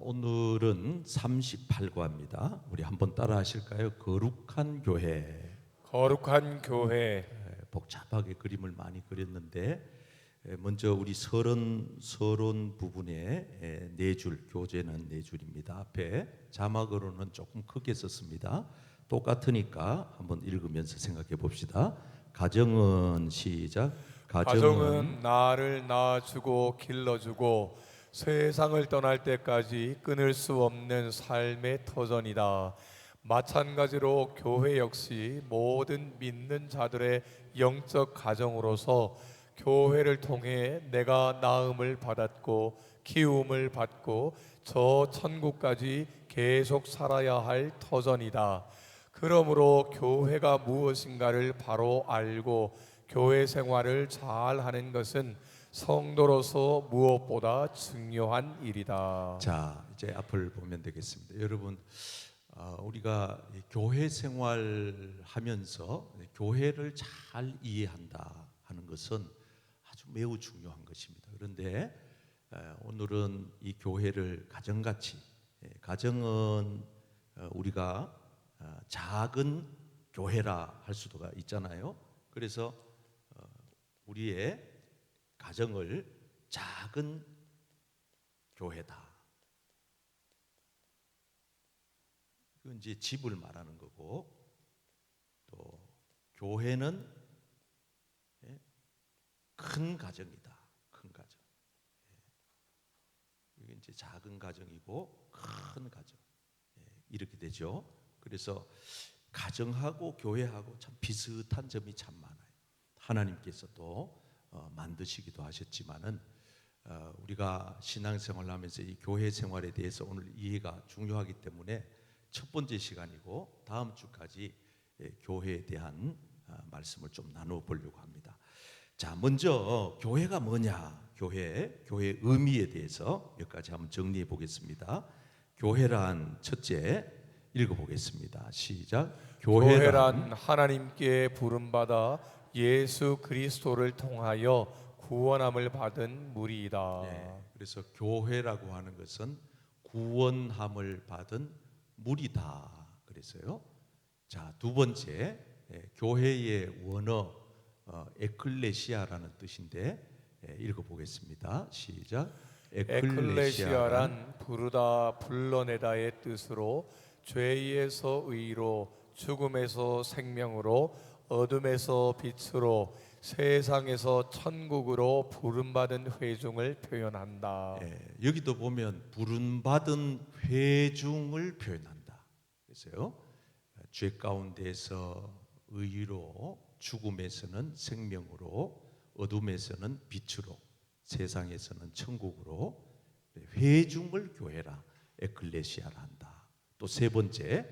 오늘은 38과입니다. 우리 한번 따라 하실까요? 거룩한 교회. 거룩한 교회. 복잡하게 그림을 많이 그렸는데 먼저 우리 서론 부분에 네 줄, 교재는 네 줄입니다. 앞에 자막으로는 조금 크게 썼습니다. 똑같으니까 한번 읽으면서 생각해 봅시다. 가정은 시작. 가정은 나를 낳아주고 길러주고 세상을 떠날 때까지 끊을 수 없는 삶의 터전이다. 마찬가지로 교회 역시 모든 믿는 자들의 영적 가정으로서 교회를 통해 내가 낳음을 받았고 키움을 받고 저 천국까지 계속 살아야 할 터전이다. 그러므로 교회가 무엇인가를 바로 알고 교회 생활을 잘 하는 것은 성도로서 무엇보다 중요한 일이다. 자, 이제 앞을 보면 되겠습니다. 여러분, 우리가 교회 생활하면서 교회를 잘 이해한다 하는 것은 아주 매우 중요한 것입니다. 그런데 오늘은 이 교회를 가정같이, 가정은 우리가 작은 교회라 할 수도 있잖아요. 그래서 우리의 가정을 작은 교회다. 이건 이제 집을 말하는 거고, 또 교회는 큰 가정이다. 큰 가정. 이게 이제 작은 가정이고 큰 가정. 이렇게 되죠. 그래서 가정하고 교회하고 참 비슷한 점이 참 많아요. 하나님께서도 만드시기도 하셨지만은 우리가 신앙생활을 하면서 이 교회 생활에 대해서 오늘 이해가 중요하기 때문에 첫 번째 시간이고 다음 주까지 교회에 대한 말씀을 좀 나누어 보려고 합니다. 자, 먼저 교회가 뭐냐? 교회의 의미에 대해서 몇 가지 한번 정리해 보겠습니다. 교회란 첫째 읽어보겠습니다. 시작. 교회란 하나님께 부름받아 예수 그리스도를 통하여 구원함을 받은 무리이다. 그래서 교회라고 하는 것은 구원함을 받은 무리다 그랬어요. 자, 두 번째, 교회의 원어 에클레시아라는 뜻인데 읽어보겠습니다. 시작. 에클레시아란 부르다 불러내다의 뜻으로 죄에서 의로, 죽음에서 생명으로, 어둠에서 빛으로, 세상에서 천국으로 부름받은 회중을 표현한다. 여기도 보면 부름받은 회중을 표현한다. 그래서요, 죄 가운데서 의로, 죽음에서는 생명으로, 어둠에서는 빛으로, 세상에서는 천국으로 회중을 교회라, 에클레시아라 한다. 또 세 번째,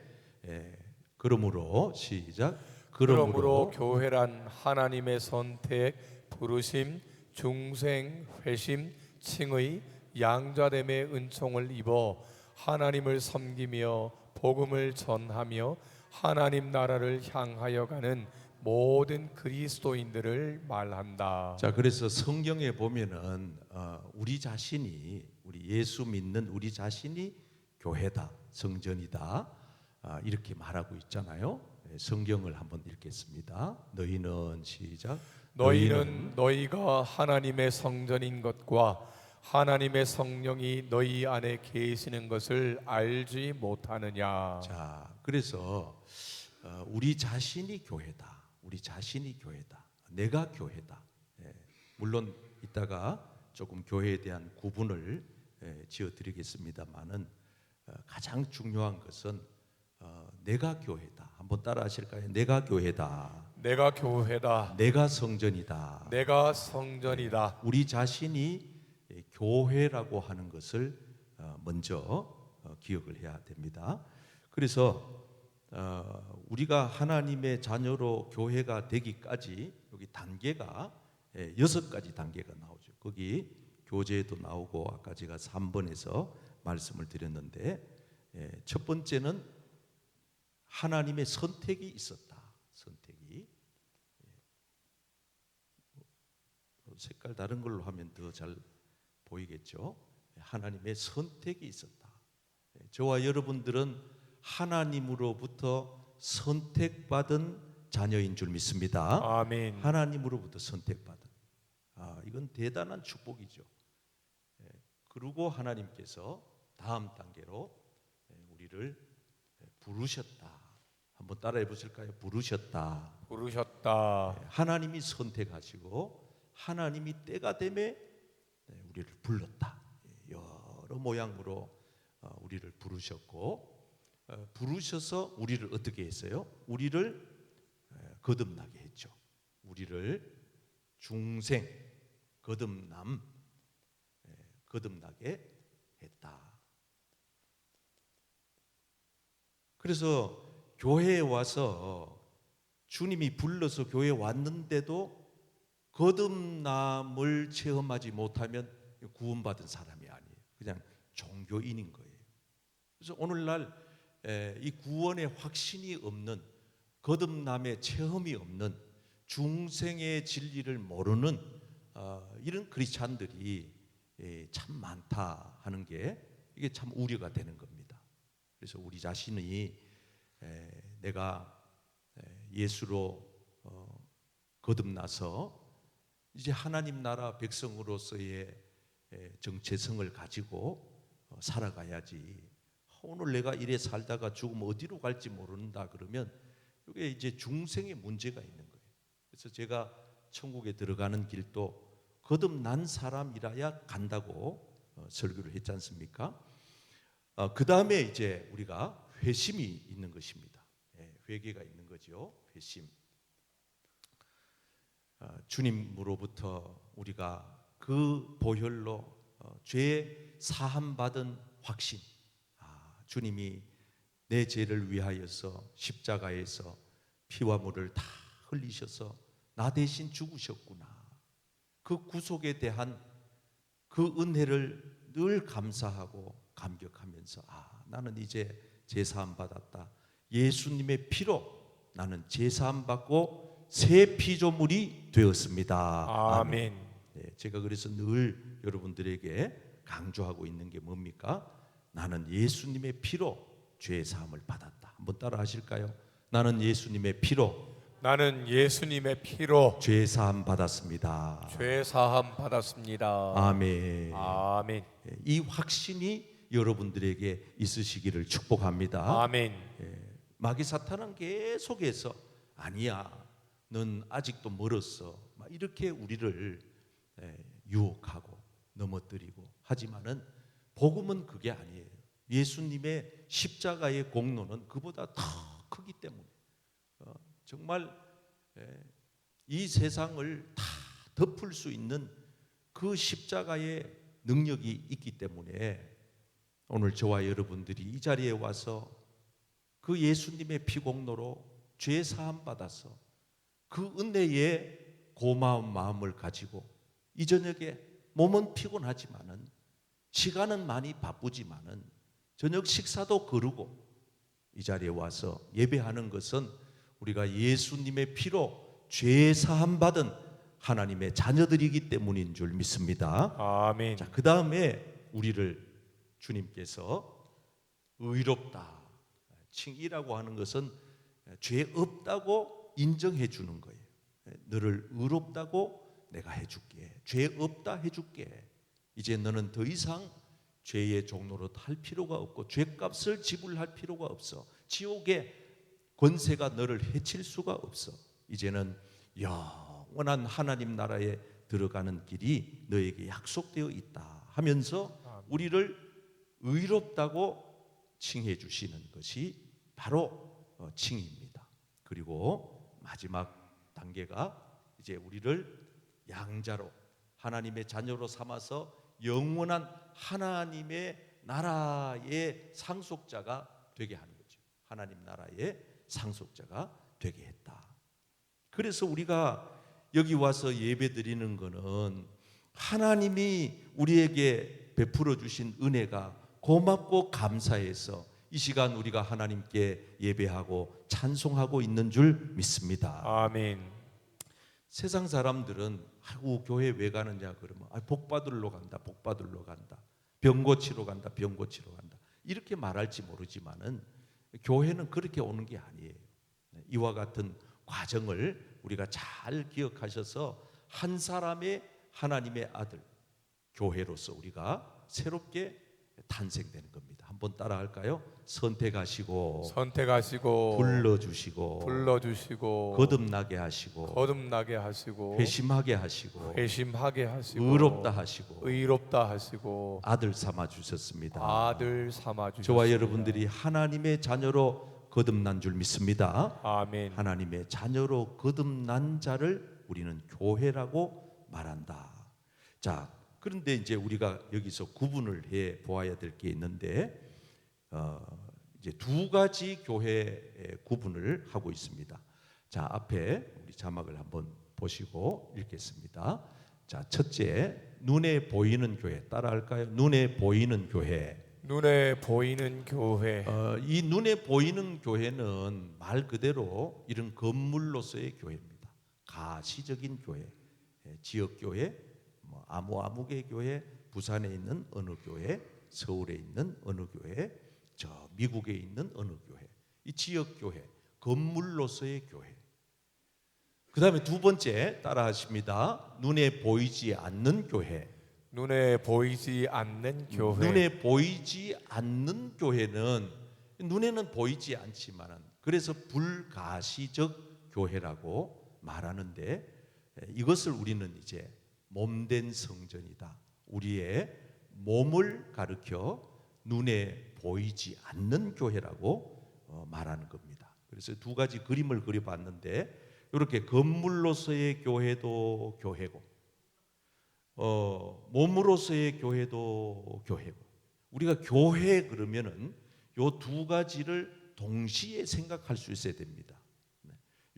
그러므로 시작. 그러므로 교회란 하나님의 선택, 부르심, 중생, 회심, 칭의, 양자됨의 은총을 입어 하나님을 섬기며 복음을 전하며 하나님 나라를 향하여 가는 모든 그리스도인들을 말한다. 자, 그래서 성경에 보면은 우리 자신이, 우리 예수 믿는 우리 자신이 교회다, 성전이다, 이렇게 말하고 있잖아요. 성경을 한번 읽겠습니다. 너희는 시작. 너희는 너희가 하나님의 성전인 것과 하나님의 성령이 너희 안에 계시는 것을 알지 못하느냐. 자, 그래서 우리 자신이 교회다. 우리 자신이 교회다. 내가 교회다. 물론 이따가 조금 교회에 대한 구분을 지어드리겠습니다만은 가장 중요한 것은 내가 교회다. 한번 따라하실까요? 내가 교회다. 내가 교회다. 내가 성전이다. 내가 성전이다. 우리 자신이 교회라고 하는 것을 먼저 기억을 해야 됩니다. 그래서 우리가 하나님의 자녀로 교회가 되기까지 여기 단계가 6가지 단계가 나오죠. 거기 교재에도 나오고 아까 제가 3번에서 말씀을 드렸는데 첫 번째는 하나님의 선택이 있었다. 선택이. 색깔 다른 걸로 하면 더 잘 보이겠죠. 하나님의 선택이 있었다. 저와 여러분들은 하나님으로부터 선택받은 자녀인 줄 믿습니다. 아멘. 하나님으로부터 선택받은. 이건 대단한 축복이죠. 그리고 하나님께서 다음 단계로 우리를 부르셨다. 한번 따라해 보실까요? 부르셨다. 부르셨다. 하나님이 선택하시고 하나님이 때가 되매 우리를 불렀다. 여러 모양으로 우리를 부르셨고, 부르셔서 우리를 어떻게 했어요? 우리를 거듭나게 했죠. 우리를 중생, 거듭나게 했다. 그래서 교회에 와서 주님이 불러서 교회에 왔는데도 거듭남을 체험하지 못하면 구원받은 사람이 아니에요. 그냥 종교인인 거예요. 그래서 오늘날 이 구원의 확신이 없는, 거듭남의 체험이 없는, 중생의 진리를 모르는 이런 크리스찬들이 참 많다 하는 게 이게 참 우려가 되는 겁니다. 그래서 우리 자신이 내가 예수로 거듭나서 이제 하나님 나라 백성으로서의 정체성을 가지고 살아가야지. 오늘 내가 이래 살다가 죽으면 어디로 갈지 모른다 그러면 이게 이제 중생의 문제가 있는 거예요. 그래서 제가 천국에 들어가는 길도 거듭난 사람이라야 간다고 설교를 했지 않습니까? 그 다음에 이제 우리가 회심이 있는 것입니다. 회개가 있는 거죠. 회심. 주님으로부터 우리가 그 보혈로 죄 사함 받은 확신. 주님이 내 죄를 위하여서 십자가에서 피와 물을 다 흘리셔서 나 대신 죽으셨구나. 그 구속에 대한 그 은혜를 늘 감사하고 감격하면서 나는 이제 죄 사함 받았다. 예수님의 피로 나는 죄 사함 받고 새 피조물이 되었습니다. 아멘. 제가 그래서 늘 여러분들에게 강조하고 있는 게 뭡니까? 나는 예수님의 피로 죄 사함을 받았다. 한번 따라 하실까요? 나는 예수님의 피로 죄 사함 받았습니다. 죄 사함 받았습니다. 아멘. 아멘. 이 확신이 여러분들에게 있으시기를 축복합니다. 아멘. 마귀 사탄은 계속해서 아니야, 넌 아직도 멀었어, 막 이렇게 우리를 유혹하고 넘어뜨리고 하지만은 복음은 그게 아니에요. 예수님의 십자가의 공로는 그보다 더 크기 때문에 정말 이 세상을 다 덮을 수 있는 그 십자가의 능력이 있기 때문에 오늘 저와 여러분들이 이 자리에 와서 그 예수님의 피공로로 죄 사함 받아서 그 은혜의 고마운 마음을 가지고 이 저녁에 몸은 피곤하지만은 시간은 많이 바쁘지만은 저녁 식사도 거르고 이 자리에 와서 예배하는 것은 우리가 예수님의 피로 죄 사함 받은 하나님의 자녀들이기 때문인 줄 믿습니다. 아멘. 자, 그 다음에 우리를 주님께서 의롭다. 칭의라고 하는 것은 죄 없다고 인정해 주는 거예요. 너를 의롭다고 내가 해줄게. 죄 없다 해줄게. 이제 너는 더 이상 죄의 종로로 탈 필요가 없고 죄값을 지불할 필요가 없어. 지옥의 권세가 너를 해칠 수가 없어. 이제는 영원한 하나님 나라에 들어가는 길이 너에게 약속되어 있다 하면서 우리를 의롭다고 칭해 주시는 것이 바로 칭의입니다. 그리고 마지막 단계가 이제 우리를 양자로 하나님의 자녀로 삼아서 영원한 하나님의 나라의 상속자가 되게 하는 거죠. 하나님 나라의 상속자가 되게 했다. 그래서 우리가 여기 와서 예배 드리는 거는 하나님이 우리에게 베풀어 주신 은혜가 고맙고 감사해서 이 시간 우리가 하나님께 예배하고 찬송하고 있는 줄 믿습니다. 아멘. 세상 사람들은 아이고 교회 왜 가느냐 그러면 복 받으러 간다, 복 받으러 간다, 병 고치러 간다, 병 고치러 간다. 이렇게 말할지 모르지만은 교회는 그렇게 오는 게 아니에요. 이와 같은 과정을 우리가 잘 기억하셔서 한 사람의 하나님의 아들 교회로서 우리가 새롭게 탄생되는 겁니다. 한번 따라할까요? 선택하시고 선택하시고 불러주시고 거듭나게 하시고 회심하게 하시고 의롭다 하시고 아들 삼아 주셨습니다. 저와 여러분들이 하나님의 자녀로 거듭난 줄 믿습니다. 아멘. 하나님의 자녀로 거듭난 자를 우리는 교회라고 말한다. 자, 그런데 이제 우리가 여기서 구분을 해 보아야 될 게 있는데 이제 두 가지 교회의 구분을 하고 있습니다. 자, 앞에 우리 자막을 한번 보시고 읽겠습니다. 자, 첫째, 눈에 보이는 교회. 따라할까요? 눈에 보이는 교회. 눈에 보이는 교회. 이 눈에 보이는 교회는 말 그대로 이런 건물로서의 교회입니다. 가시적인 교회, 지역 교회, 아무개 교회, 부산에 있는 어느 교회, 서울에 있는 어느 교회, 저 미국에 있는 어느 교회, 이 지역 교회, 건물로서의 교회. 그 다음에 두 번째 따라하십니다. 눈에 보이지 않는 교회. 눈에 보이지 않는 교회. 눈에 보이지 않는 교회는 눈에는 보이지 않지만은 그래서 불가시적 교회라고 말하는데 이것을 우리는 이제 몸된 성전이다. 우리의 몸을 가르켜 눈에 보이지 않는 교회라고 말하는 겁니다. 그래서 두 가지 그림을 그려봤는데 이렇게 건물로서의 교회도 교회고 몸으로서의 교회도 교회고 우리가 교회 그러면은 요 두 가지를 동시에 생각할 수 있어야 됩니다.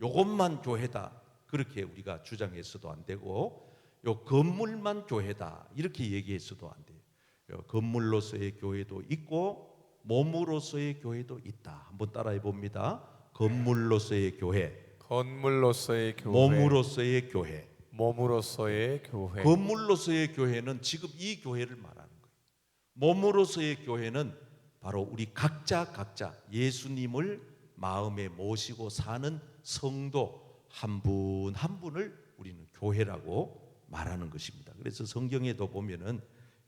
요것만 교회다 그렇게 우리가 주장해서도 안 되고 요 건물만 교회다 이렇게 얘기해서도 안 돼요. 요 건물로서의 교회도 있고 몸으로서의 교회도 있다. 한번 따라해 봅니다. 건물로서의 교회, 건물로서의 교회, 몸으로서의 교회. 몸으로서의 교회. 건물로서의 교회는 지금 이 교회를 말하는 거예요. 몸으로서의 교회는 바로 우리 각자 예수님을 마음에 모시고 사는 성도 한 분 한 분을 우리는 교회라고 말하는 것입니다. 그래서 성경에도 보면은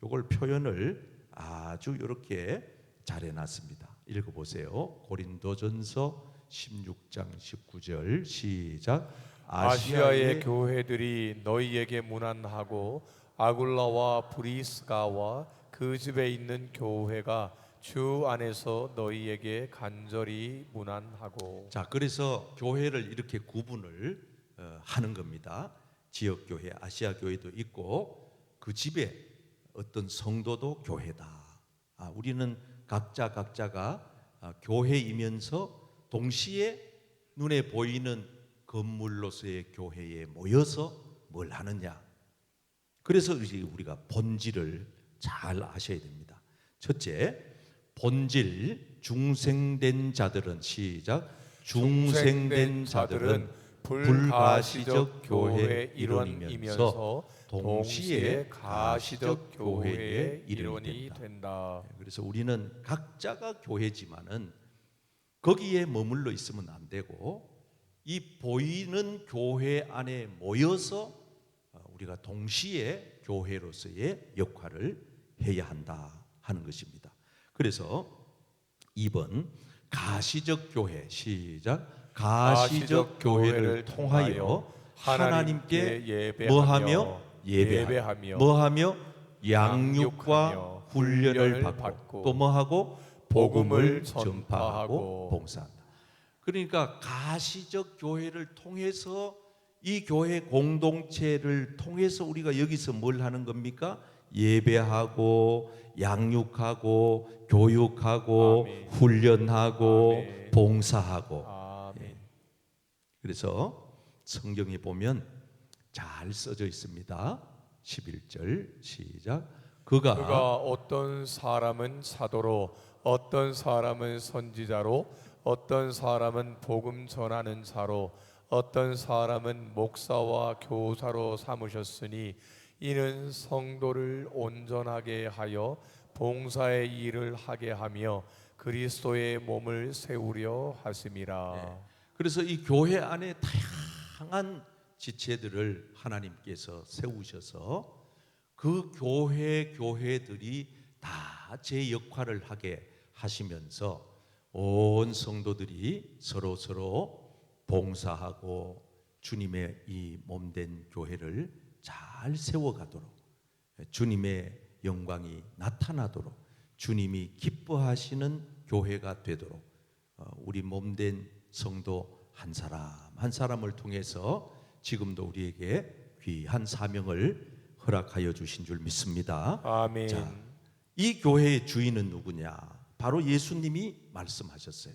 이걸 표현을 아주 이렇게 잘 해놨습니다. 읽어보세요. 고린도전서 16장 19절 시작. 아시아의 교회들이 너희에게 문안하고 아굴라와 브리스가와 그 집에 있는 교회가 주 안에서 너희에게 간절히 문안하고. 자, 그래서 교회를 이렇게 구분을 하는 겁니다. 지역 교회, 아시아 교회도 있고 그 집에 어떤 성도도 교회다. 우리는 각자가 교회이면서 동시에 눈에 보이는 건물로서의 교회에 모여서 뭘 하느냐. 그래서 우리가 본질을 잘 아셔야 됩니다. 첫째, 본질 중생된 자들은 시작. 중생된 자들은 불가시적 교회의 일원이면서 동시에 가시적 교회의 일원이 된다. 그래서 우리는 각자가 교회지만은 거기에 머물러 있으면 안 되고 이 보이는 교회 안에 모여서 우리가 동시에 교회로서의 역할을 해야 한다 하는 것입니다. 그래서 2번 가시적 교회 시작. 가시적 교회를 통하여 하나님께 뭐하며 예배하며 뭐하며 양육과 훈련을 받고 또 뭐하고 복음을 전파하고 봉사한다. 그러니까 가시적 교회를 통해서 이 교회 공동체를 통해서 우리가 여기서 뭘 하는 겁니까? 예배하고 양육하고 교육하고 아멘. 훈련하고 아멘. 봉사하고 아멘. 그래서 성경에 보면 잘 써져 있습니다. 11절 시작. 그가 어떤 사람은 사도로 어떤 사람은 선지자로 어떤 사람은 복음 전하는 자로 어떤 사람은 목사와 교사로 삼으셨으니 이는 성도를 온전하게 하여 봉사의 일을 하게 하며 그리스도의 몸을 세우려 하심이라. 네. 그래서 이 교회 안에 다양한 지체들을 하나님께서 세우셔서 그 교회들이 다 제 역할을 하게 하시면서 온 성도들이 서로 봉사하고 주님의 이 몸된 교회를 잘 세워가도록, 주님의 영광이 나타나도록, 주님이 기뻐하시는 교회가 되도록 우리 몸된 성도 한 사람 한 사람을 통해서 지금도 우리에게 귀한 사명을 허락하여 주신 줄 믿습니다. 아멘. 자, 이 교회의 주인은 누구냐? 바로 예수님이 말씀하셨어요.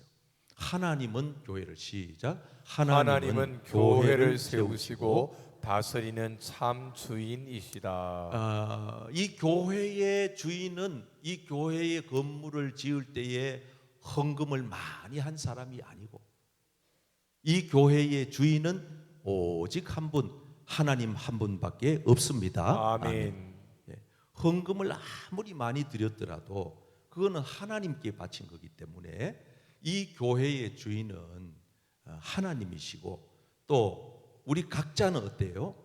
하나님은 교회를 시작. 하나님은 교회를 세우시고 다스리는 참 주인이시다. 이 교회의 주인은 이 교회의 건물을 지을 때에 헌금을 많이 한 사람이 아니고, 이 교회의 주인은 오직 한 분, 하나님 한 분밖에 없습니다. 아멘. 헌금을 아무리 많이 드렸더라도 그거는 하나님께 바친 거기 때문에 이 교회의 주인은 하나님이시고, 또 우리 각자는 어때요?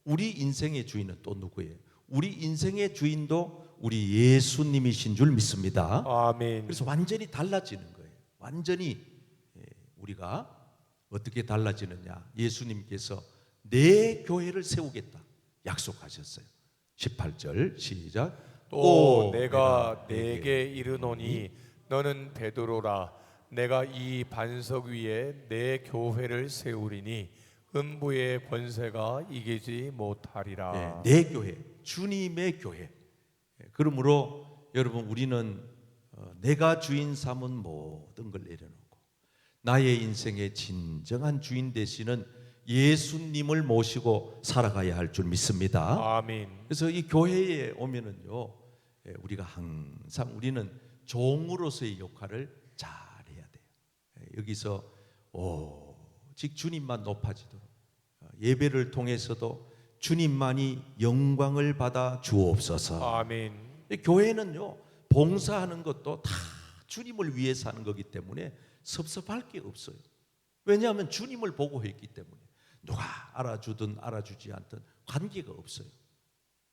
우리 인생의 주인은 또 누구예요? 우리 인생의 주인도 우리 예수님이신 줄 믿습니다. 아멘. 그래서 완전히 달라지는 거예요. 완전히 우리가 어떻게 달라지느냐? 예수님께서 내 교회를 세우겠다 약속하셨어요. 18절 시작. 또 내가 내게 이르노니 너는 베드로라. 내가 이 반석 위에 내 교회를 세우리니 음부의 권세가 이기지 못하리라. 내 교회, 주님의 교회. 그러므로 여러분, 우리는 내가 주인 삼은 모든 걸 내려놓고 나의 인생의 진정한 주인 되시는 예수님을 모시고 살아가야 할 줄 믿습니다. 아멘. 그래서 이 교회에 오면은요, 우리가 항상 우리는 종으로서의 역할을 잘해야 돼요. 여기서 오직 주님만 높아지도록, 예배를 통해서도 주님만이 영광을 받아 주옵소서. 아멘. 교회는요, 봉사하는 것도 다 주님을 위해서 하는 거기 때문에 섭섭할 게 없어요. 왜냐하면 주님을 보고 했기 때문에 누가 알아주든 알아주지 않든 관계가 없어요.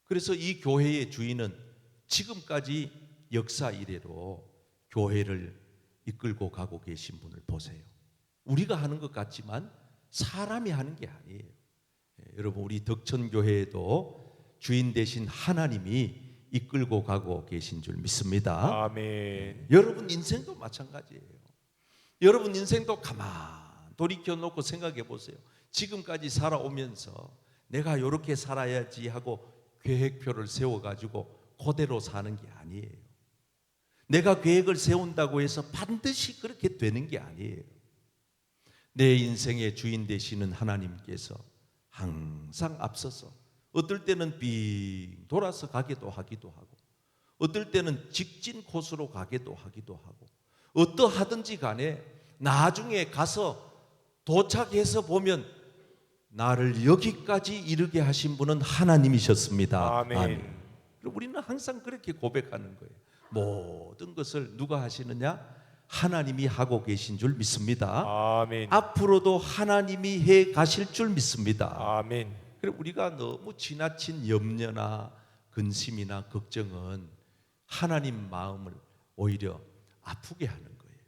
그래서 이 교회의 주인은 지금까지 역사 이래로 교회를 이끌고 가고 계신 분을 보세요. 우리가 하는 것 같지만 사람이 하는 게 아니에요. 여러분, 우리 덕천교회에도 주인 되신 하나님이 이끌고 가고 계신 줄 믿습니다. 아멘. 여러분 인생도 마찬가지예요. 여러분 인생도 가만 돌이켜 놓고 생각해 보세요. 지금까지 살아오면서 내가 이렇게 살아야지 하고 계획표를 세워가지고 그대로 사는 게 아니에요. 내가 계획을 세운다고 해서 반드시 그렇게 되는 게 아니에요. 내 인생의 주인 되시는 하나님께서 항상 앞서서 어떨 때는 빙 돌아서 가기도 하고, 어떨 때는 직진 코스로 가기도 하고, 어떠하든지 간에 나중에 가서 도착해서 보면 나를 여기까지 이르게 하신 분은 하나님이셨습니다. 아멘. 그리고 우리는 항상 그렇게 고백하는 거예요. 모든 것을 누가 하시느냐? 하나님이 하고 계신 줄 믿습니다. 아멘. 앞으로도 하나님이 해 가실 줄 믿습니다. 아멘. 그리고 우리가 너무 지나친 염려나 근심이나 걱정은 하나님 마음을 오히려 아프게 하는 거예요.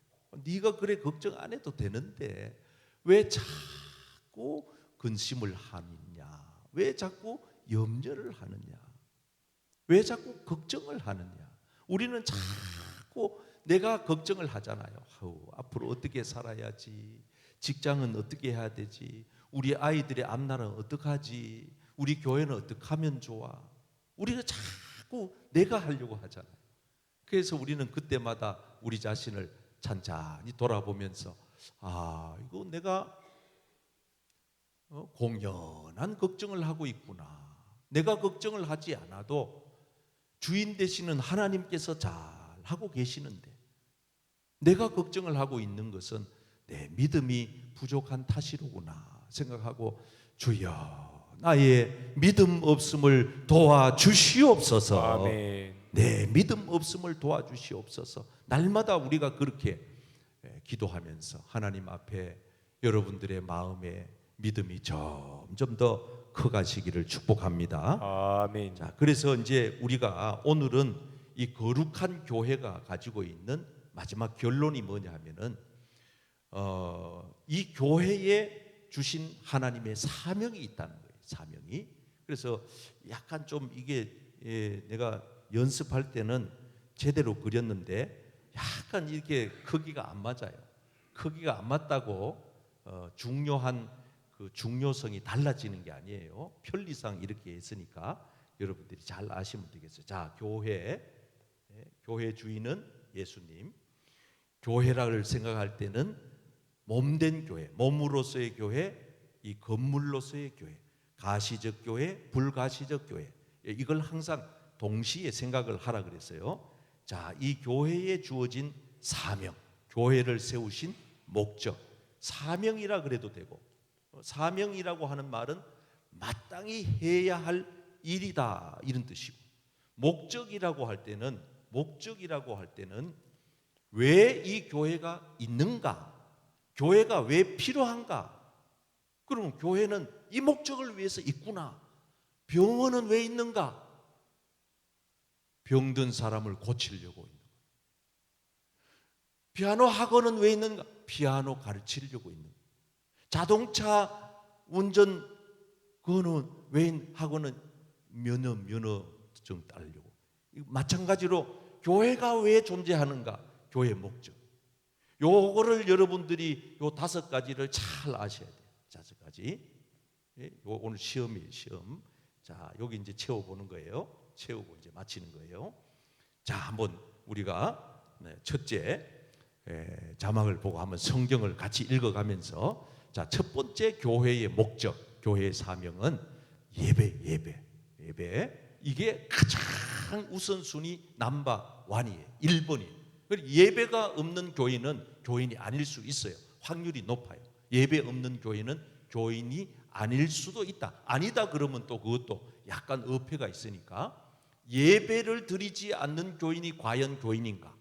네가 그래 걱정 안 해도 되는데 왜 자꾸 근심을 하느냐? 왜 자꾸 염려를 하느냐? 왜 자꾸 걱정을 하느냐? 우리는 자꾸 내가 걱정을 하잖아요. 앞으로 어떻게 살아야지? 직장은 어떻게 해야 되지? 우리 아이들의 앞날은 어떡하지? 우리 교회는 어떻게 하면 좋아? 우리가 자꾸 내가 하려고 하잖아요. 그래서 우리는 그때마다 우리 자신을 찬찬히 돌아보면서 이거 내가 공연한 걱정을 하고 있구나. 내가 걱정을 하지 않아도 주인 되시는 하나님께서 잘 하고 계시는데 내가 걱정을 하고 있는 것은 내 믿음이 부족한 탓이로구나 생각하고 주여 나의 믿음 없음을 도와주시옵소서. 아멘. 내 믿음 없음을 도와주시옵소서. 날마다 우리가 그렇게 기도하면서 하나님 앞에 여러분들의 마음에 믿음이 점점 더 커가시기를 축복합니다. 아멘. 자, 그래서 이제 우리가 오늘은 이 거룩한 교회가 가지고 있는 마지막 결론이 뭐냐 하면은 이 교회에 주신 하나님의 사명이 있다는 거예요. 사명이. 그래서 약간 좀 이게 내가 연습할 때는 제대로 그렸는데 약간 이렇게 크기가 안 맞아요. 크기가 안 맞다고 중요한 그 중요성이 달라지는 게 아니에요. 편리상 이렇게 했으니까 여러분들이 잘 아시면 되겠어요. 자, 교회 주인은 예수님. 교회를 생각할 때는 몸된 교회, 몸으로서의 교회, 이 건물로서의 교회, 가시적 교회, 불가시적 교회, 이걸 항상 동시에 생각을 하라 그랬어요. 자, 이 교회에 주어진 사명, 교회를 세우신 목적, 사명이라 그래도 되고, 사명이라고 하는 말은 마땅히 해야 할 일이다 이런 뜻이고, 목적이라고 할 때는 왜 이 교회가 있는가, 교회가 왜 필요한가? 그러면 교회는 이 목적을 위해서 있구나. 병원은 왜 있는가? 병든 사람을 고치려고 있는 거예요. 피아노 학원은 왜 있는가? 피아노 가르치려고 있는 거예요. 자동차 운전 그거는 왜 학원은 면허증 따려고. 마찬가지로 교회가 왜 존재하는가? 교회 목적. 요거를 여러분들이 요 5가지를 잘 아셔야 돼요. 5가지. 오늘 시험이에요, 시험. 자, 여기 이제 채워보는 거예요. 채우고 이제 마치는 거예요. 자, 한번 우리가 첫째 자막을 보고 한번 성경을 같이 읽어가면서, 자, 첫 번째 교회의 목적, 교회의 사명은 예배. 이게 가장 우선순위 넘버 1이에요. 1번이에요. 예배가 없는 교인은 교인이 아닐 수 있어요. 확률이 높아요. 예배 없는 교인은 교인이 아닐 수도 있다. 아니다 그러면 또 그것도 약간 어폐가 있으니까, 예배를 드리지 않는 교인이 과연 교인인가?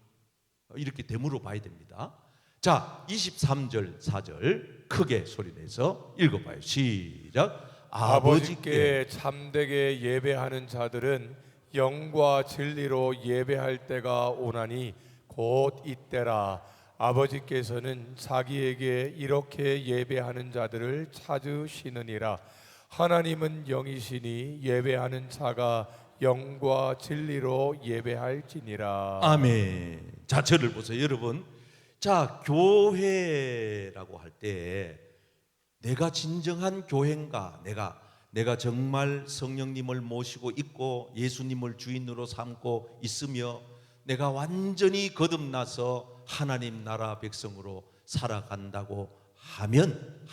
이렇게 되물어 봐야 됩니다. 자, 23절 4절 크게 소리내서 읽어봐요. 시작. 아버지께 참되게 예배하는 자들은 영과 진리로 예배할 때가 오나니 곧 이때라. 아버지께서는 자기에게 이렇게 예배하는 자들을 찾으시느니라. 하나님은 영이시니 예배하는 자가 영과 진리로 예배할지니라. 아멘. 자, 저를 보세요, 여러분. 자, 교회라고 할 때 내가 진정한 교회인가? 내가 정말 성령님을 모시고 있고 예수님을 주인으로 삼고 있으며 내가 완전히 거듭나서 하나님 나라 백성으로 살아간다고 하면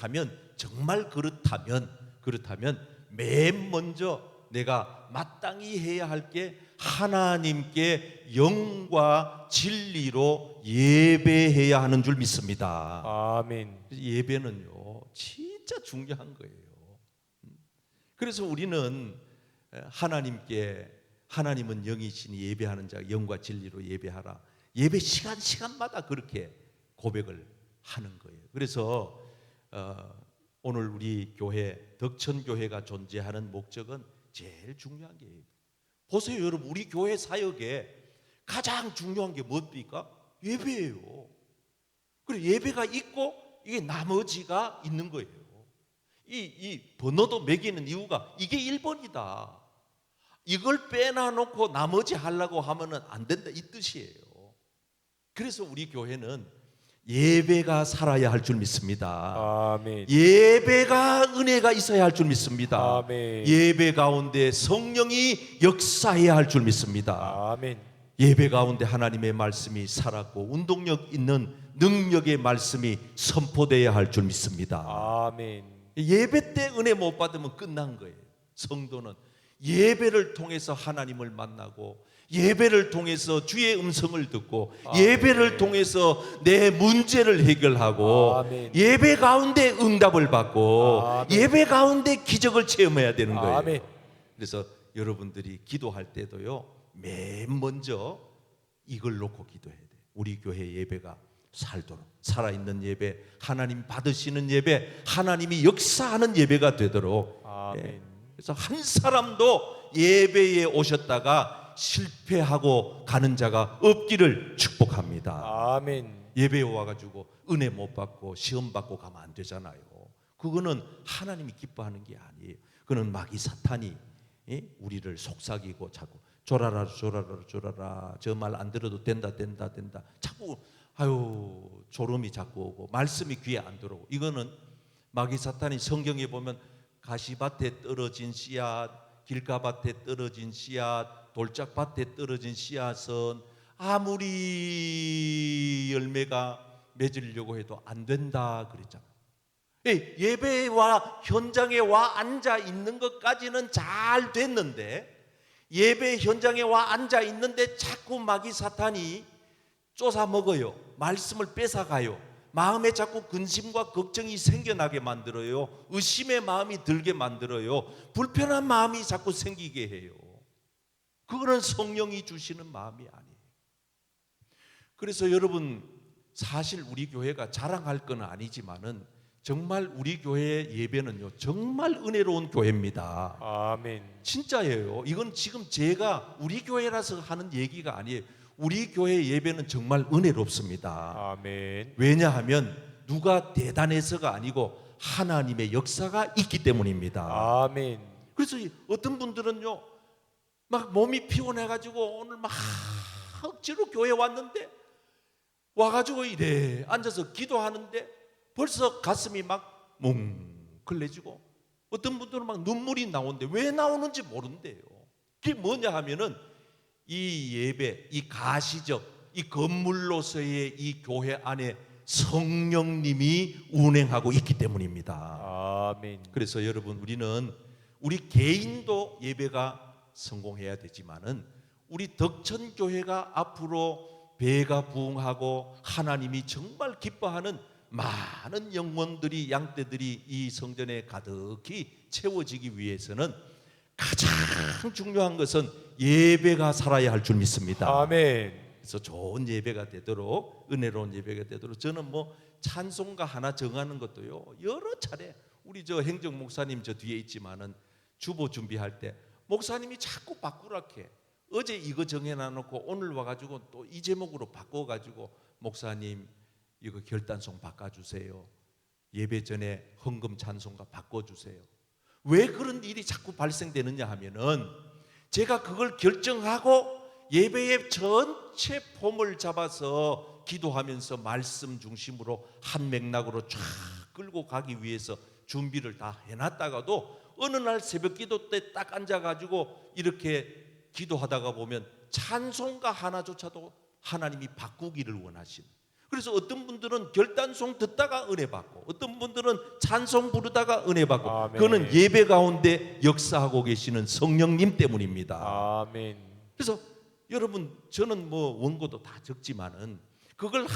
정말 그렇다면 맨 먼저 내가 마땅히 해야 할 게 하나님께 영과 진리로 예배해야 하는 줄 믿습니다. 아멘. 예배는요 진짜 중요한 거예요. 그래서 우리는 하나님은 영이시니 예배하는 자 영과 진리로 예배하라. 예배 시간마다 그렇게 고백을 하는 거예요. 그래서 오늘 우리 교회 덕천교회가 존재하는 목적은 제일 중요한 게 보세요, 여러분. 우리 교회 사역에 가장 중요한 게 뭡니까? 예배예요. 그리고 예배가 있고 이게 나머지가 있는 거예요. 이 번호도 매기는 이유가 이게 1번이다. 이걸 빼놔놓고 나머지 하려고 하면은 안 된다 이 뜻이에요. 그래서 우리 교회는 예배가 살아야 할 줄 믿습니다. 아멘. 예배가 은혜가 있어야 할 줄 믿습니다. 아멘. 예배 가운데 성령이 역사해야 할 줄 믿습니다. 아멘. 예배 가운데 하나님의 말씀이 살았고 운동력 있는 능력의 말씀이 선포되어야 할 줄 믿습니다. 아멘. 예배 때 은혜 못 받으면 끝난 거예요. 성도는 예배를 통해서 하나님을 만나고 예배를 통해서 주의 음성을 듣고 예배를 통해서 내 문제를 해결하고 아멘. 예배 가운데 응답을 받고 아멘. 예배 가운데 기적을 체험해야 되는 거예요. 아멘. 그래서 여러분들이 기도할 때도요 맨 먼저 이걸 놓고 기도해야 돼. 우리 교회 예배가 살도록, 살아있는 예배, 하나님 받으시는 예배, 하나님이 역사하는 예배가 되도록. 아멘. 그래서 한 사람도 예배에 오셨다가 실패하고 가는 자가 없기를 축복합니다. 아멘. 예배에 와가지고 은혜 못 받고 시험 받고 가면 안 되잖아요. 그거는 하나님이 기뻐하는 게 아니에요. 그는 마귀 사탄이 우리를 속삭이고 자꾸 졸아라 저 말 안 들어도 된다 자꾸 졸음이 자꾸 오고 말씀이 귀에 안 들어오고. 이거는 마귀 사탄이 성경에 보면 가시밭에 떨어진 씨앗, 길가밭에 떨어진 씨앗, 돌짝밭에 떨어진 씨앗은 아무리 열매가 맺으려고 해도 안 된다 그랬잖아요. 예배와 현장에 와 앉아 있는 것까지는 잘 됐는데, 예배 현장에 와 앉아 있는데 자꾸 마귀 사탄이 쫓아 먹어요. 말씀을 뺏어가요. 마음에 자꾸 근심과 걱정이 생겨나게 만들어요. 의심의 마음이 들게 만들어요. 불편한 마음이 자꾸 생기게 해요. 그거는 성령이 주시는 마음이 아니에요. 그래서 여러분, 사실 우리 교회가 자랑할 건 아니지만은 정말 우리 교회의 예배는요, 정말 은혜로운 교회입니다. 아멘. 진짜예요. 이건 지금 제가 우리 교회라서 하는 얘기가 아니에요. 우리 교회 예배는 정말 은혜롭습니다. 아멘. 왜냐하면 누가 대단해서가 아니고 하나님의 역사가 있기 때문입니다. 아멘. 그래서 어떤 분들은요, 막 몸이 피곤해가지고 오늘 막 억지로 교회 왔는데, 와가지고 이래 앉아서 기도하는데 벌써 가슴이 막 뭉클해지고, 어떤 분들은 막 눈물이 나오는데 왜 나오는지 모른대요. 그게 뭐냐 하면은 이 예배, 이 가시적, 이 건물로서의 이 교회 안에 성령님이 운행하고 있기 때문입니다. 아멘. 그래서 여러분, 우리 개인도 예배가 성공해야 되지만은 우리 덕천교회가 앞으로 배가 부흥하고 하나님이 정말 기뻐하는 많은 영혼들이, 양떼들이 이 성전에 가득히 채워지기 위해서는 가장 중요한 것은 예배가 살아야 할 줄 믿습니다. 아멘. 그래서 좋은 예배가 되도록, 은혜로운 예배가 되도록, 저는 뭐 찬송가 하나 정하는 것도요, 여러 차례 우리 저 행정 목사님 저 뒤에 있지만은 주보 준비할 때 목사님이 자꾸 바꾸라게, 어제 이거 정해놔놓고 오늘 와가지고 또 이 제목으로 바꿔가지고 목사님 이거 결단송 바꿔주세요. 예배 전에 헌금 찬송가 바꿔주세요. 왜 그런 일이 자꾸 발생되느냐 하면은 제가 그걸 결정하고 예배의 전체 폼을 잡아서 기도하면서 말씀 중심으로 한 맥락으로 쫙 끌고 가기 위해서 준비를 다 해놨다가도 어느 날 새벽 기도 때 딱 앉아가지고 이렇게 기도하다가 보면 찬송가 하나조차도 하나님이 바꾸기를 원하시는. 그래서 어떤 분들은 결단송 듣다가 은혜 받고, 어떤 분들은 찬송 부르다가 은혜 받고. 아멘. 그거는 예배 가운데 역사하고 계시는 성령님 때문입니다. 아멘. 그래서 여러분, 저는 뭐 원고도 다 적지만은 그걸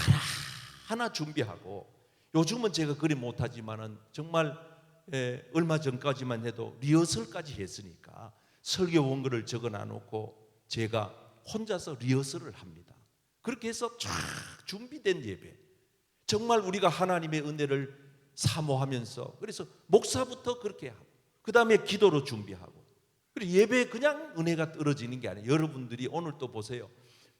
하나 준비하고, 요즘은 제가 그리 못하지만은 정말 얼마 전까지만 해도 리허설까지 했으니까 설교 원고를 적어놔놓고 제가 혼자서 리허설을 합니다. 그렇게 해서 쫙 준비된 예배, 정말 우리가 하나님의 은혜를 사모하면서, 그래서 목사부터 그렇게 하고 그 다음에 기도로 준비하고, 그리고 예배에 그냥 은혜가 떨어지는 게 아니에요. 여러분들이 오늘 또 보세요.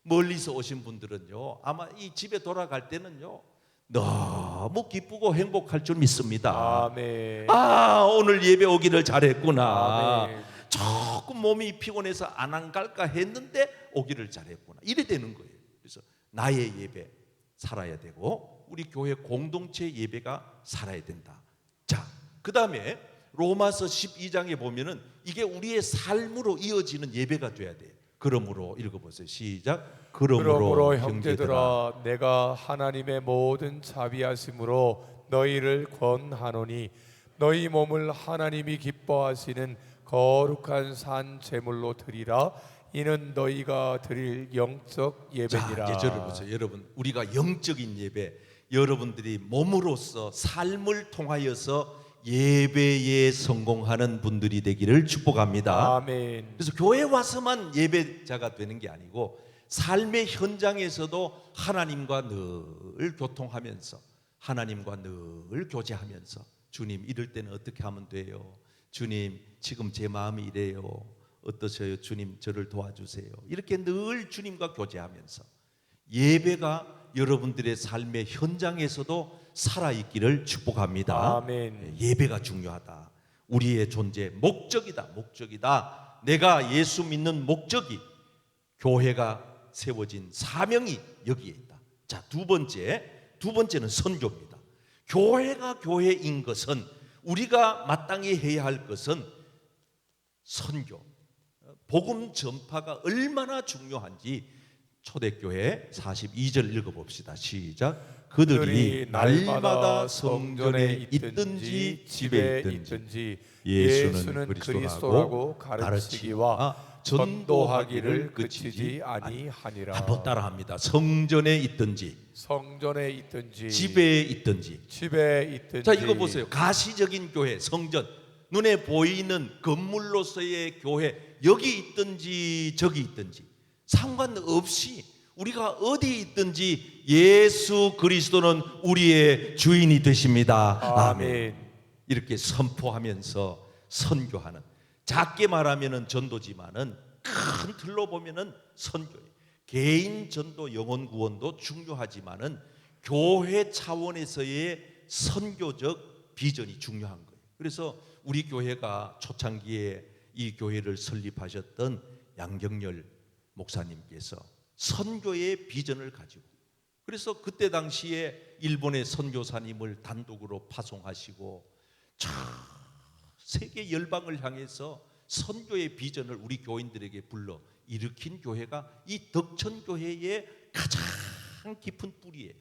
멀리서 오신 분들은요, 아마 이 집에 돌아갈 때는요 너무 기쁘고 행복할 줄 믿습니다. 아멘. 오늘 예배 오기를 잘했구나. 아멘. 조금 몸이 피곤해서 안 갈까 했는데 오기를 잘했구나, 이래 되는 거예요. 그래서 나의 예배 살아야 되고 우리 교회 공동체 예배가 살아야 된다. 자, 그 다음에 로마서 12장에 보면은 이게 우리의 삶으로 이어지는 예배가 돼야 돼요. 그러므로 읽어보세요. 시작. 그러므로 형제들아, 내가 하나님의 모든 자비하심으로 너희를 권하노니 너희 몸을 하나님이 기뻐하시는 거룩한 산 제물로 드리라. 이는 너희가 드릴 영적 예배니라. 자, 이제 저를 보세요. 여러분, 우리가 영적인 예배, 여러분들이 몸으로서 삶을 통하여서 예배에 성공하는 분들이 되기를 축복합니다. 아멘. 그래서 교회 와서만 예배자가 되는 게 아니고 삶의 현장에서도 하나님과 늘 교통하면서 하나님과 늘 교제하면서 주님 이럴 때는 어떻게 하면 돼요? 주님 지금 제 마음이 이래요. 어떠세요? 주님 저를 도와주세요. 이렇게 늘 주님과 교제하면서 예배가 여러분들의 삶의 현장에서도 살아있기를 축복합니다. 아멘. 예배가 중요하다. 우리의 존재 목적이다. 목적이다. 내가 예수 믿는 목적이 교회가 세워진 사명이 여기에 있다. 자, 두 번째는 선교입니다. 교회가 교회인 것은 우리가 마땅히 해야 할 것은 선교, 복음 전파가 얼마나 중요한지 초대교회 42절 읽어봅시다. 시작. 그들이 날마다 성전에 있든지 집에 있든지 예수는 그리스도라고 가르치기와 전도하기를 그치지 아니하니라. 한번 따라합니다. 성전에 있든지 집에 있든지. 자, 이거 보세요. 가시적인 교회, 성전, 눈에 보이는 건물로서의 교회, 여기 있든지 저기 있든지 상관없이 우리가 어디 있든지 예수 그리스도는 우리의 주인이 되십니다. 아멘. 이렇게 선포하면서 선교하는, 작게 말하면은 전도지만은 큰 틀로 보면은 선교예요. 개인 전도, 영혼 구원도 중요하지만은 교회 차원에서의 선교적 비전이 중요한 거예요. 그래서 우리 교회가 초창기에 이 교회를 설립하셨던 양경열 목사님께서 선교의 비전을 가지고, 그래서 그때 당시에 일본의 선교사님을 단독으로 파송하시고 세계 열방을 향해서 선교의 비전을 우리 교인들에게 불러 일으킨 교회가 이 덕천교회의 가장 깊은 뿌리예요.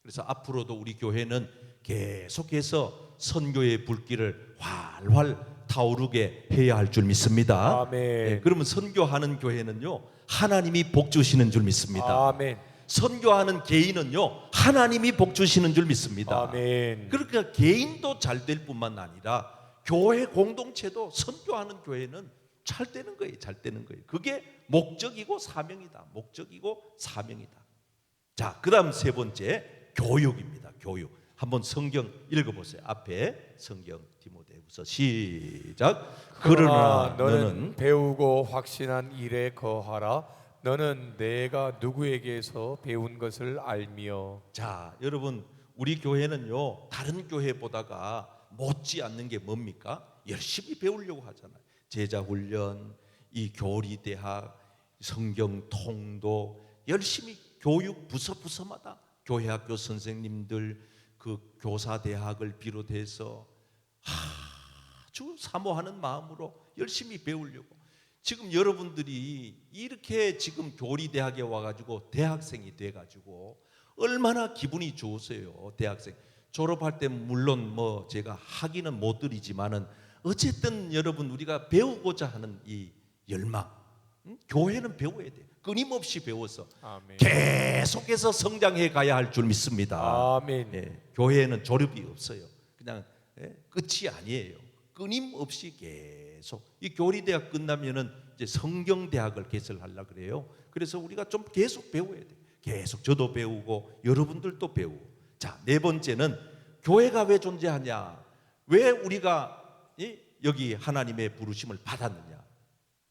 그래서 앞으로도 우리 교회는 계속해서 선교의 불길을 활활 타오르게 해야 할 줄 믿습니다. 아멘. 네, 그러면 선교하는 교회는요, 하나님이 복 주시는 줄 믿습니다. 아멘. 선교하는 개인은요, 하나님이 복 주시는 줄 믿습니다. 아멘. 그러니까 개인도 잘 될 뿐만 아니라 교회 공동체도, 선교하는 교회는 잘 되는 거예요. 잘 되는 거예요. 그게 목적이고 사명이다. 목적이고 사명이다. 자, 그다음 세 번째, 교육입니다. 교육. 한번 성경 읽어보세요. 앞에 성경 디모데후서 시작. 그러나 너는 배우고 확신한 일에 거하라. 너는 내가 누구에게서 배운 것을 알미요. 자, 여러분, 우리 교회는요, 다른 교회보다가 못지 않는 게 뭡니까? 열심히 배우려고 하잖아요. 제자훈련, 이 교리대학, 성경 통독, 열심히 교육 부서마다 교회학교 선생님들, 그 교사대학을 비롯해서 아주 사모하는 마음으로 열심히 배우려고. 지금 여러분들이 이렇게 지금 교리대학에 와가지고 대학생이 돼가지고 얼마나 기분이 좋으세요. 대학생 졸업할 때 물론 뭐 제가 학위는 못 드리지만은 어쨌든 여러분, 우리가 배우고자 하는 이 열망, 교회는 배워야 돼요. 끊임없이 배워서 아멘. 계속해서 성장해 가야 할 줄 믿습니다. 아멘. 예, 교회는 졸업이 없어요. 그냥 끝이 아니에요. 끊임없이 계속. 이 교리대학 끝나면은 이제 성경대학을 개설하려고 그래요. 그래서 우리가 좀 계속 배워야 돼요. 계속 저도 배우고 여러분들도 배우고. 자, 네 번째는 교회가 왜 존재하냐? 왜 우리가 여기 하나님의 부르심을 받았느냐?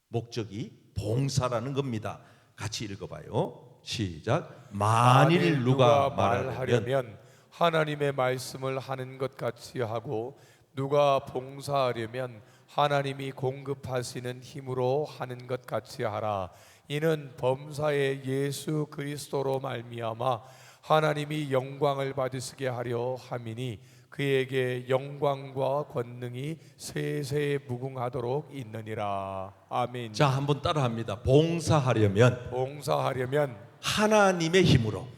목적이 봉사라는 겁니다. 같이 읽어봐요. 시작. 만일 누가 말하려면 하나님의 말씀을 하는 것 같이 하고, 누가 봉사하려면 하나님이 공급하시는 힘으로 하는 것 같이 하라. 이는 범사의 예수 그리스도로 말미암아 하나님이 영광을 받으시게 하려 함이니, 그에게 영광과 권능이 세세 무궁하도록 있느니라. 아멘. 자, 한번 따라합니다. 봉사하려면 하나님의 힘으로.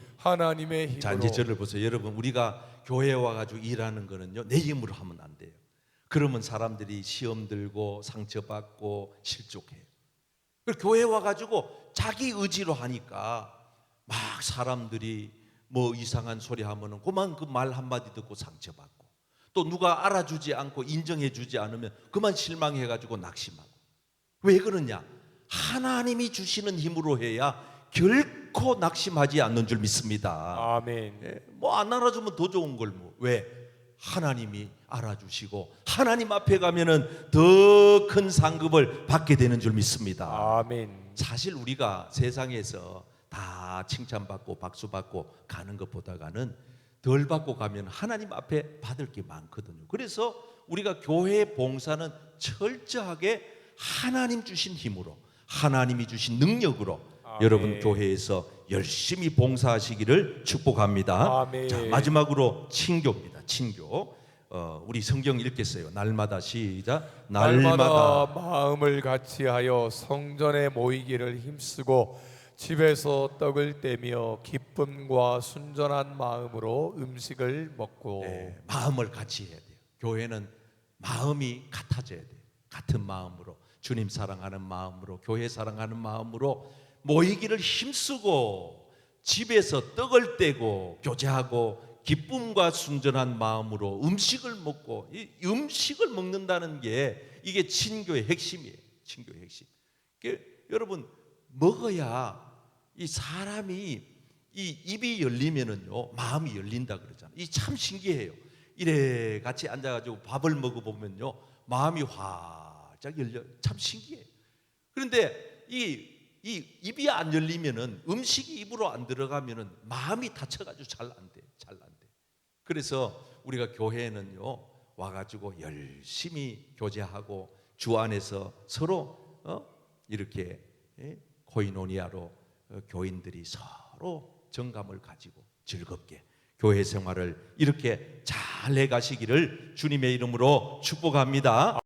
자, 이제 저를 보세요. 여러분, 우리가 교회에 와가지고 일하는 거는요, 내 힘으로 하면 안 돼요. 그러면 사람들이 시험 들고 상처받고 실족해요. 교회에 와가지고 자기 의지로 하니까 막 사람들이 뭐 이상한 소리 하면은 그만 그 말 한마디 듣고 상처받고, 또 누가 알아주지 않고 인정해주지 않으면 그만 실망해가지고 낙심하고. 왜 그러냐? 하나님이 주시는 힘으로 해야 결코 낙심하지 않는 줄 믿습니다. 아멘. 뭐 안 알아주면 더 좋은 걸 뭐. 왜? 하나님이 알아주시고 하나님 앞에 가면은 더 큰 상급을 받게 되는 줄 믿습니다. 아멘. 사실 우리가 세상에서 다 칭찬받고 박수받고 가는 것보다는 덜 받고 가면 하나님 앞에 받을 게 많거든요. 그래서 우리가 교회 봉사는 철저하게 하나님 주신 힘으로, 하나님이 주신 능력으로 아멘. 여러분 교회에서 열심히 봉사하시기를 축복합니다. 아멘. 자, 마지막으로 친교입니다. 친교. 우리 성경 읽겠어요. 날마다 시작. 날마다 마음을 같이하여 성전에 모이기를 힘쓰고 집에서 떡을 떼며 기쁨과 순전한 마음으로 음식을 먹고. 네, 마음을 같이 해야 돼요. 교회는 마음이 같아져야 돼요. 같은 마음으로, 주님 사랑하는 마음으로, 교회 사랑하는 마음으로 모이기를 힘쓰고 집에서 떡을 떼고 교제하고 기쁨과 순전한 마음으로 음식을 먹고. 이 음식을 먹는다는 게 이게 친교의 핵심이에요. 친교의 핵심. 여러분, 먹어야 이 사람이 이 입이 열리면은요 마음이 열린다 그러잖아요. 이 참 신기해요. 이래 같이 앉아가지고 밥을 먹어보면요 마음이 활짝 열려. 참 신기해요. 그런데 이 입이 안 열리면은, 음식이 입으로 안 들어가면은 마음이 닫혀가지고 잘 안 돼. 그래서 우리가 교회에는요 와가지고 열심히 교제하고 주 안에서 서로 이렇게 코이노니아로 교인들이 서로 정감을 가지고 즐겁게 교회 생활을 이렇게 잘 해가시기를 주님의 이름으로 축복합니다.